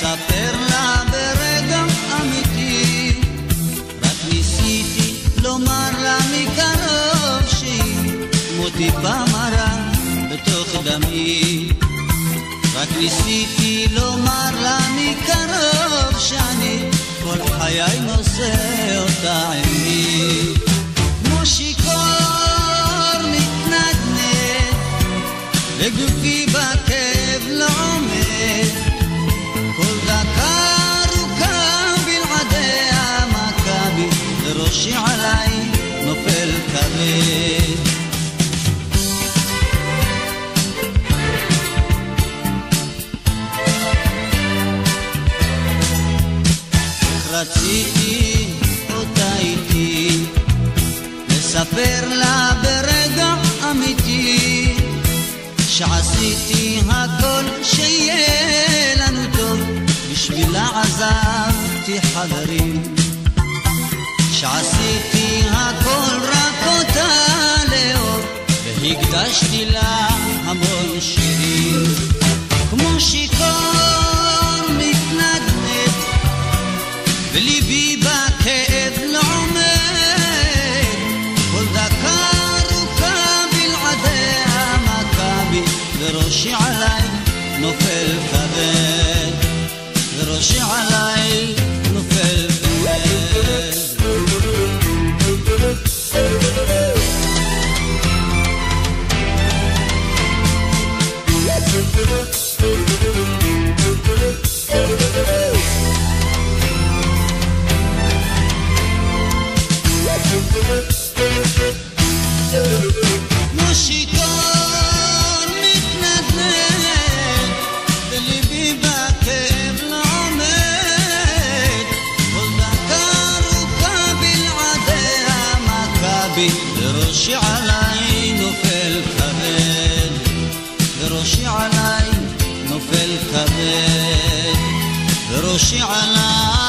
לספר לה ברגע אמיתי, רק ניסיתי לומר לה מקרוב שהיא כמו טיפה מרה בתוך דמי, רק ניסיתי לומר לה מקרוב שאני כל חיי נושא אותה עימי, כמו שיקור מתנדנד וגופי בכאב לא עומד, כל דקה ארוכה בלעדי המכבי וראשי עליי נופל כבד. רציתי אותה איתי, לספר לה ברגע אמיתי, שעשיתי הכל שיהיה לנו טוב, בשבילה עזבתי חברים, שעשיתי הכל רק אותה לאור, והקדשתי לה המון שירים, כמו שיקור מתנדנד וליבי בכאב לא עומד, כל דקה ארוכה בלעדי המכבי וראשי עליי נופל כבד, וראשי עליי נופל כבד. כמו שיקור מתנדנד וליבי בכאב לא עומד, כל דקה ארוכה בלעדי המכבי וראשי עליי נופל כבד, וראשי עליי נופל כבד, וראשי עליי